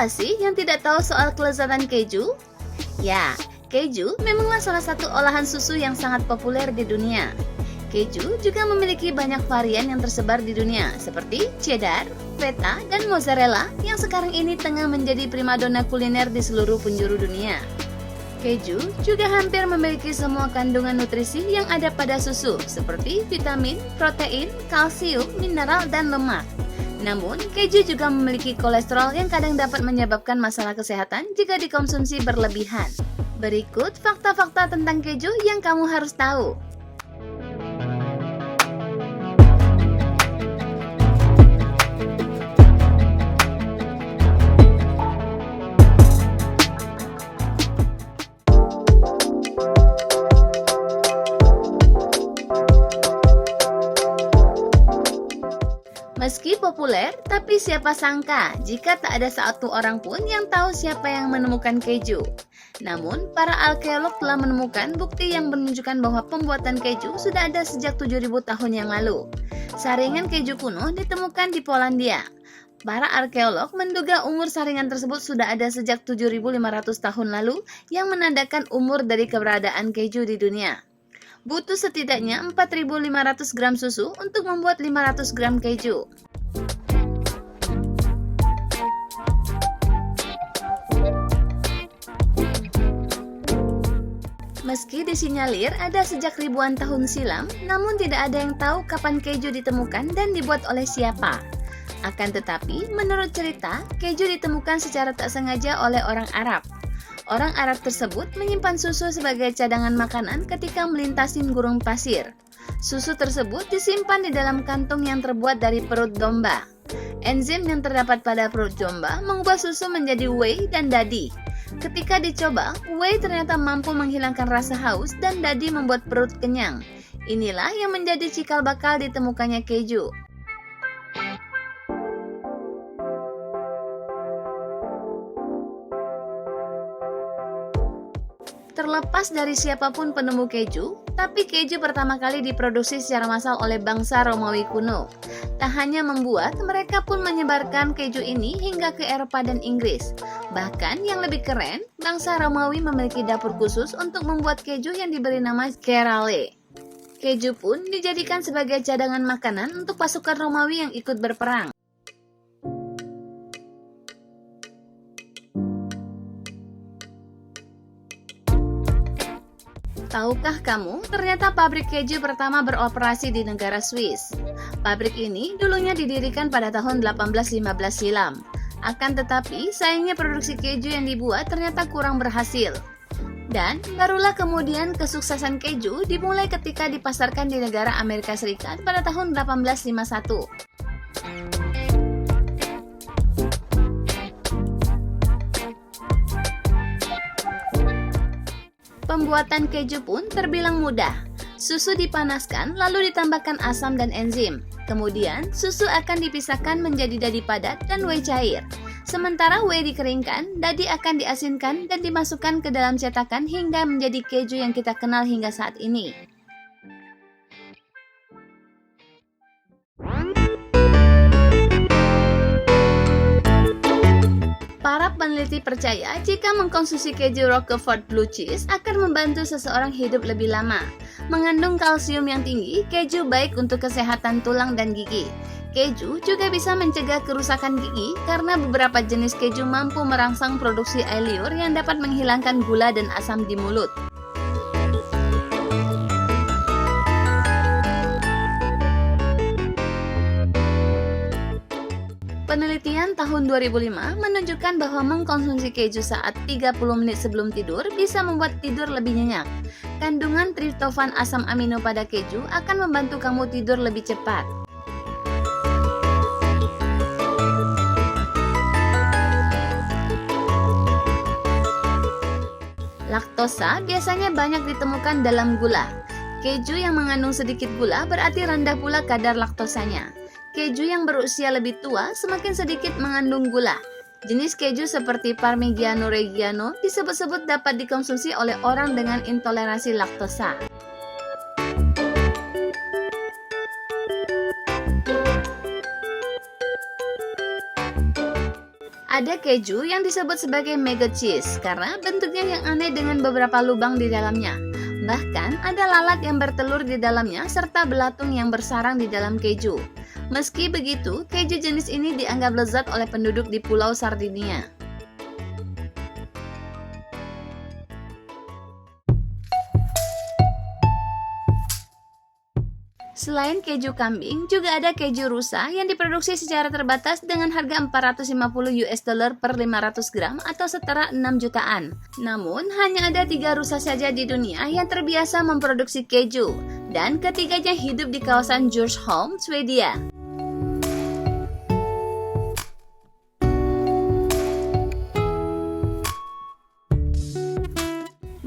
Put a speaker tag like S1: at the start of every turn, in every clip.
S1: Siapa sih yang tidak tahu soal kelezatan keju? Ya, keju memanglah salah satu olahan susu yang sangat populer di dunia. Keju juga memiliki banyak varian yang tersebar di dunia, seperti cheddar, feta, dan mozzarella yang sekarang ini tengah menjadi primadona kuliner di seluruh penjuru dunia. Keju juga hampir memiliki semua kandungan nutrisi yang ada pada susu, seperti vitamin, protein, kalsium, mineral, dan lemak. Namun, keju juga memiliki kolesterol yang kadang dapat menyebabkan masalah kesehatan jika dikonsumsi berlebihan. Berikut fakta-fakta tentang keju yang kamu harus tahu. Meski populer, tapi siapa sangka jika tak ada satu orang pun yang tahu siapa yang menemukan keju. Namun, para arkeolog telah menemukan bukti yang menunjukkan bahwa pembuatan keju sudah ada sejak 7.000 tahun yang lalu. Saringan keju kuno ditemukan di Polandia. Para arkeolog menduga umur saringan tersebut sudah ada sejak 7.500 tahun lalu, yang menandakan umur dari keberadaan keju di dunia. Butuh setidaknya 4.500 gram susu untuk membuat 500 gram keju. Meski disinyalir ada sejak ribuan tahun silam, namun tidak ada yang tahu kapan keju ditemukan dan dibuat oleh siapa. Akan tetapi, menurut cerita, keju ditemukan secara tak sengaja oleh orang Arab. Orang Arab tersebut menyimpan susu sebagai cadangan makanan ketika melintasi gurun pasir. Susu tersebut disimpan di dalam kantung yang terbuat dari perut domba. Enzim yang terdapat pada perut domba mengubah susu menjadi whey dan dadi. Ketika dicoba, whey ternyata mampu menghilangkan rasa haus dan dadi membuat perut kenyang. Inilah yang menjadi cikal bakal ditemukannya keju. Terlepas dari siapapun penemu keju, tapi keju pertama kali diproduksi secara massal oleh bangsa Romawi kuno. Tak hanya membuat, mereka pun menyebarkan keju ini hingga ke Eropa dan Inggris. Bahkan yang lebih keren, bangsa Romawi memiliki dapur khusus untuk membuat keju yang diberi nama Kerale. Keju pun dijadikan sebagai cadangan makanan untuk pasukan Romawi yang ikut berperang. Tahukah kamu, ternyata pabrik keju pertama beroperasi di negara Swiss. Pabrik ini dulunya didirikan pada tahun 1815 silam. Akan tetapi, sayangnya produksi keju yang dibuat ternyata kurang berhasil. Dan barulah kemudian kesuksesan keju dimulai ketika dipasarkan di negara Amerika Serikat pada tahun 1851. Pembuatan keju pun terbilang mudah. Susu dipanaskan lalu ditambahkan asam dan enzim. Kemudian susu akan dipisahkan menjadi dadi padat dan whey cair. Sementara whey dikeringkan, dadi akan diasinkan dan dimasukkan ke dalam cetakan hingga menjadi keju yang kita kenal hingga saat ini. Para peneliti percaya jika mengkonsumsi keju Roquefort Blue Cheese akan membantu seseorang hidup lebih lama. Mengandung kalsium yang tinggi, keju baik untuk kesehatan tulang dan gigi. Keju juga bisa mencegah kerusakan gigi karena beberapa jenis keju mampu merangsang produksi air liur yang dapat menghilangkan gula dan asam di mulut. Penelitian tahun 2005 menunjukkan bahwa mengkonsumsi keju saat 30 menit sebelum tidur bisa membuat tidur lebih nyenyak. Kandungan triptofan asam amino pada keju akan membantu kamu tidur lebih cepat. Laktosa biasanya banyak ditemukan dalam gula. Keju yang mengandung sedikit gula berarti rendah pula kadar laktosanya. Keju yang berusia lebih tua semakin sedikit mengandung gula. Jenis keju seperti Parmigiano Reggiano disebut-sebut dapat dikonsumsi oleh orang dengan intoleransi laktosa. Ada keju yang disebut sebagai mega cheese karena bentuknya yang aneh dengan beberapa lubang di dalamnya. Bahkan ada lalat yang bertelur di dalamnya serta belatung yang bersarang di dalam keju. Meski begitu, keju jenis ini dianggap lezat oleh penduduk di Pulau Sardinia. Selain keju kambing, juga ada keju rusa yang diproduksi secara terbatas dengan harga $450 per 500 gram atau setara 6 jutaan. Namun, hanya ada 3 rusa saja di dunia yang terbiasa memproduksi keju, dan ketiganya hidup di kawasan Djursholm, Swedia.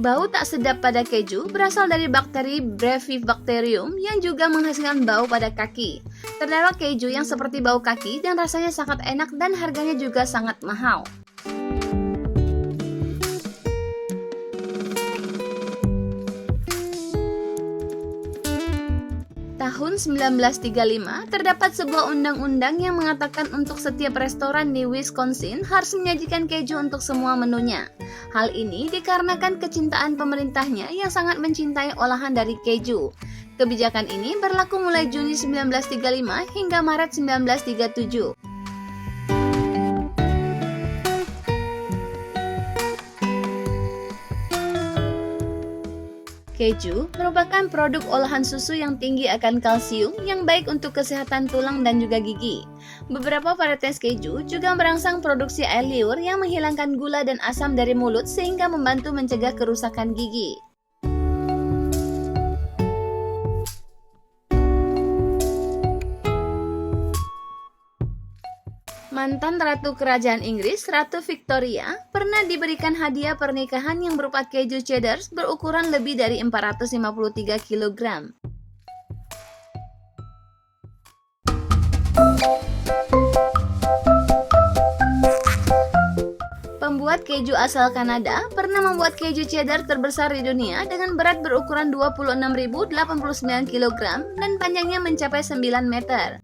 S1: Bau tak sedap pada keju berasal dari bakteri Brevibacterium yang juga menghasilkan bau pada kaki. Terdapat keju yang seperti bau kaki dan rasanya sangat enak dan harganya juga sangat mahal. Tahun 1935, terdapat sebuah undang-undang yang mengatakan untuk setiap restoran di Wisconsin harus menyajikan keju untuk semua menunya. Hal ini dikarenakan kecintaan pemerintahnya yang sangat mencintai olahan dari keju. Kebijakan ini berlaku mulai Juni 1935 hingga Maret 1937. Keju merupakan produk olahan susu yang tinggi akan kalsium yang baik untuk kesehatan tulang dan juga gigi. Beberapa varietas keju juga merangsang produksi air liur yang menghilangkan gula dan asam dari mulut sehingga membantu mencegah kerusakan gigi. Mantan Ratu Kerajaan Inggris, Ratu Victoria, pernah diberikan hadiah pernikahan yang berupa keju cheddar berukuran lebih dari 453 kg. Pembuat keju asal Kanada pernah membuat keju cheddar terbesar di dunia dengan berat berukuran 26.089 kg dan panjangnya mencapai 9 meter.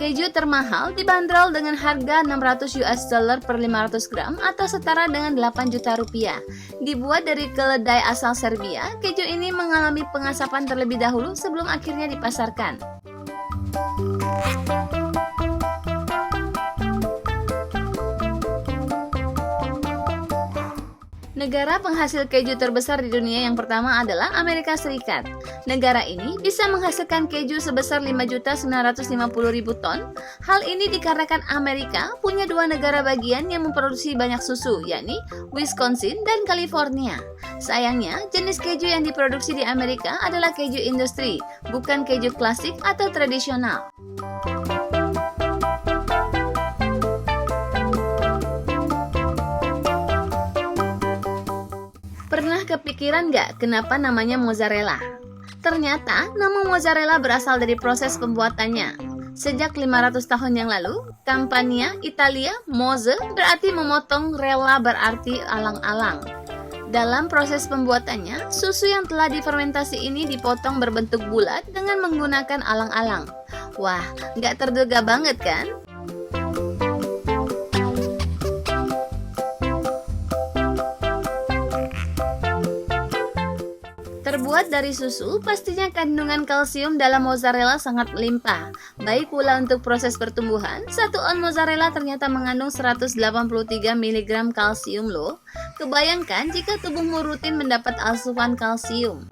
S1: Keju termahal dibanderol dengan harga $600 per 500 gram atau setara dengan 8 juta rupiah. Dibuat dari keledai asal Serbia, keju ini mengalami pengasapan terlebih dahulu sebelum akhirnya dipasarkan. Negara penghasil keju terbesar di dunia yang pertama adalah Amerika Serikat. Negara ini bisa menghasilkan keju sebesar 5.950.000 ton. Hal ini dikarenakan Amerika punya 2 negara bagian yang memproduksi banyak susu, yakni Wisconsin dan California. Sayangnya, jenis keju yang diproduksi di Amerika adalah keju industri, bukan keju klasik atau tradisional. Pernah kepikiran nggak kenapa namanya mozzarella? Ternyata nama mozzarella berasal dari proses pembuatannya. Sejak 500 tahun yang lalu, Campania, Italia, mozze berarti memotong, rela berarti alang-alang. Dalam proses pembuatannya, susu yang telah difermentasi ini dipotong berbentuk bulat dengan menggunakan alang-alang. Wah, nggak terduga banget kan? Terbuat dari susu, pastinya kandungan kalsium dalam mozzarella sangat melimpah. Baik pula untuk proses pertumbuhan, 1 on mozzarella ternyata mengandung 183 mg kalsium loh. Kebayangkan jika tubuhmu rutin mendapat asupan kalsium.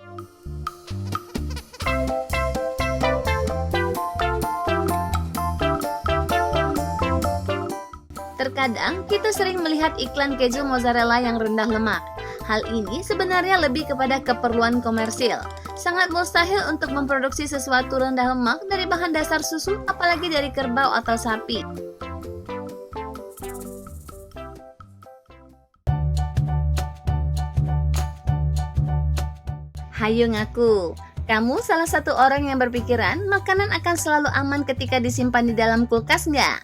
S1: Terkadang kita sering melihat iklan keju mozzarella yang rendah lemak. Hal ini sebenarnya lebih kepada keperluan komersil. Sangat mustahil untuk memproduksi sesuatu rendah lemak dari bahan dasar susu, apalagi dari kerbau atau sapi. Hayo ngaku, kamu salah satu orang yang berpikiran makanan akan selalu aman ketika disimpan di dalam kulkas nggak?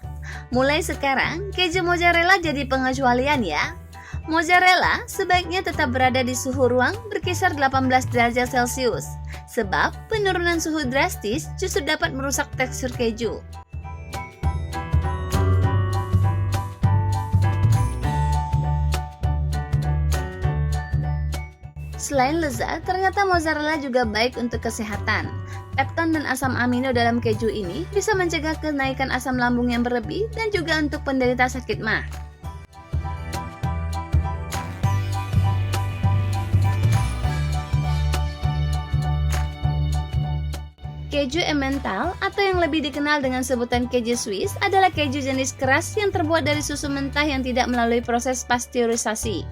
S1: Mulai sekarang, keju mozzarella jadi pengecualian ya. Mozzarella sebaiknya tetap berada di suhu ruang berkisar 18 derajat Celcius. sebab penurunan suhu drastis justru dapat merusak tekstur keju. Selain lezat, ternyata mozzarella juga baik untuk kesehatan. Pepton dan asam amino dalam keju ini bisa mencegah kenaikan asam lambung yang berlebih dan juga untuk penderita sakit mah. Keju Emmental atau yang lebih dikenal dengan sebutan keju Swiss adalah keju jenis keras yang terbuat dari susu mentah yang tidak melalui proses pasteurisasi.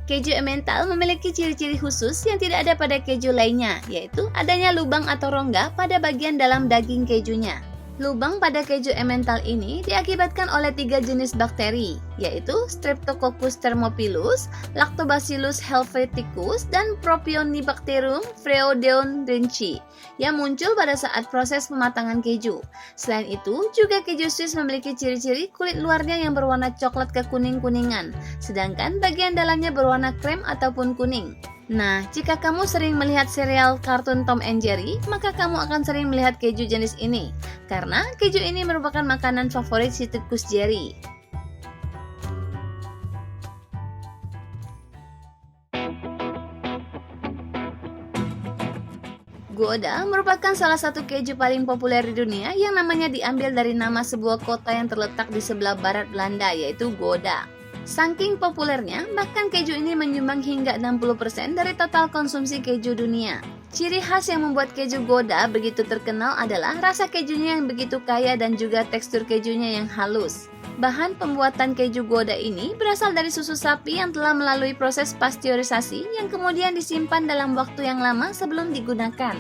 S1: Keju Emmental memiliki ciri-ciri khusus yang tidak ada pada keju lainnya, yaitu adanya lubang atau rongga pada bagian dalam daging kejunya. Lubang pada keju Emmental ini diakibatkan oleh 3 jenis bakteri, yaitu Streptococcus thermophilus, Lactobacillus helveticus, dan Propionibacterium freodeondrenchi yang muncul pada saat proses pematangan keju. Selain itu, juga keju Swiss memiliki ciri-ciri kulit luarnya yang berwarna coklat kekuning-kuningan, sedangkan bagian dalamnya berwarna krem ataupun kuning. Nah, jika kamu sering melihat serial kartun Tom and Jerry, maka kamu akan sering melihat keju jenis ini, karena keju ini merupakan makanan favorit si tikus Jerry. Gouda merupakan salah satu keju paling populer di dunia yang namanya diambil dari nama sebuah kota yang terletak di sebelah barat Belanda, yaitu Gouda. Saking populernya, bahkan keju ini menyumbang hingga 60% dari total konsumsi keju dunia. Ciri khas yang membuat keju Gouda begitu terkenal adalah rasa kejunya yang begitu kaya dan juga tekstur kejunya yang halus. Bahan pembuatan keju Gouda ini berasal dari susu sapi yang telah melalui proses pasteurisasi yang kemudian disimpan dalam waktu yang lama sebelum digunakan.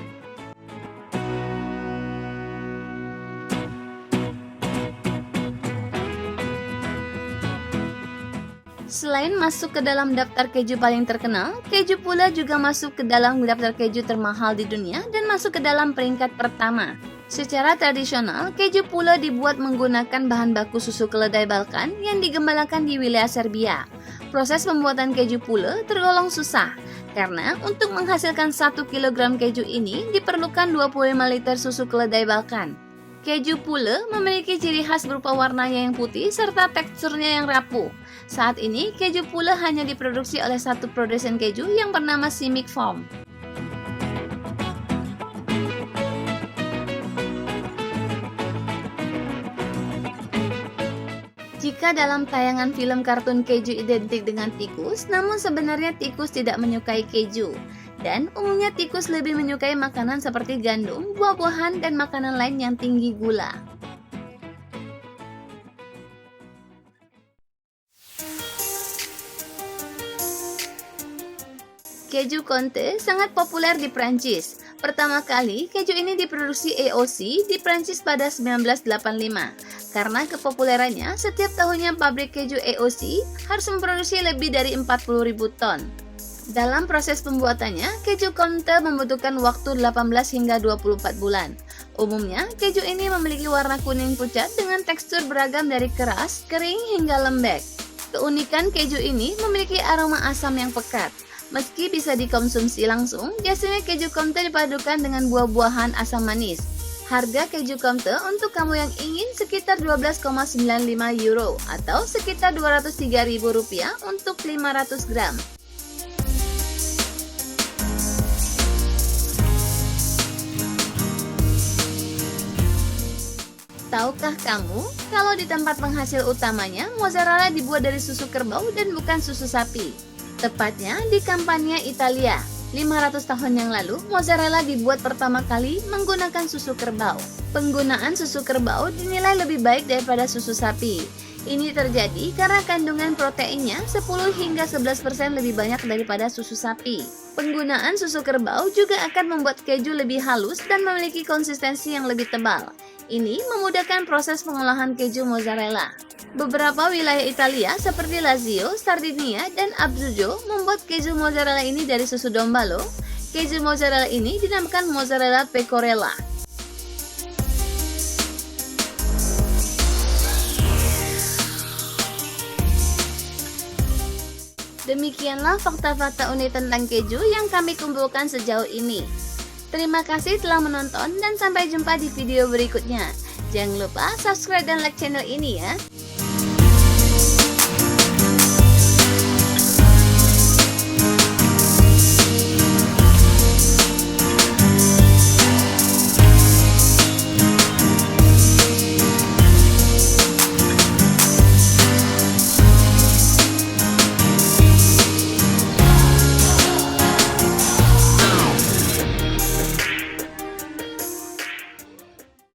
S1: Selain masuk ke dalam daftar keju paling terkenal, keju Pula juga masuk ke dalam daftar keju termahal di dunia dan masuk ke dalam peringkat pertama. Secara tradisional, keju Pula dibuat menggunakan bahan baku susu keledai Balkan yang digembalakan di wilayah Serbia. Proses pembuatan keju Pula tergolong susah, karena untuk menghasilkan 1 kg keju ini diperlukan 25 liter susu keledai Balkan. Keju Pula memiliki ciri khas berupa warnanya yang putih serta teksturnya yang rapuh. Saat ini, keju Pula hanya diproduksi oleh satu produsen keju yang bernama Simic Farm. Jika dalam tayangan film kartun keju identik dengan tikus, namun sebenarnya tikus tidak menyukai keju. Dan umumnya tikus lebih menyukai makanan seperti gandum, buah-buahan, dan makanan lain yang tinggi gula. Keju Comté sangat populer di Prancis. Pertama kali, keju ini diproduksi AOC di Prancis pada 1985. Karena kepopulerannya, setiap tahunnya pabrik keju AOC harus memproduksi lebih dari 40.000 ton. Dalam proses pembuatannya, keju Comté membutuhkan waktu 18 hingga 24 bulan. Umumnya, keju ini memiliki warna kuning pucat dengan tekstur beragam dari keras, kering, hingga lembek. Keunikan keju ini memiliki aroma asam yang pekat. Meski bisa dikonsumsi langsung, biasanya keju Comté dipadukan dengan buah-buahan asam manis. Harga keju Comté untuk kamu yang ingin sekitar 12,95 euro atau sekitar Rp203.000 untuk 500 gram. Tahukah kamu, kalau di tempat penghasil utamanya, mozzarella dibuat dari susu kerbau dan bukan susu sapi? Tepatnya di Campania, Italia. 500 tahun yang lalu, mozzarella dibuat pertama kali menggunakan susu kerbau. Penggunaan susu kerbau dinilai lebih baik daripada susu sapi. Ini terjadi karena kandungan proteinnya 10 hingga 11% lebih banyak daripada susu sapi. Penggunaan susu kerbau juga akan membuat keju lebih halus dan memiliki konsistensi yang lebih tebal. Ini memudahkan proses pengolahan keju mozzarella. Beberapa wilayah Italia seperti Lazio, Sardinia, dan Abruzzo membuat keju mozzarella ini dari susu domba loh. Keju mozzarella ini dinamakan mozzarella pecorella. Demikianlah fakta-fakta unik tentang keju yang kami kumpulkan sejauh ini. Terima kasih telah menonton dan sampai jumpa di video berikutnya. Jangan lupa subscribe dan like channel ini ya.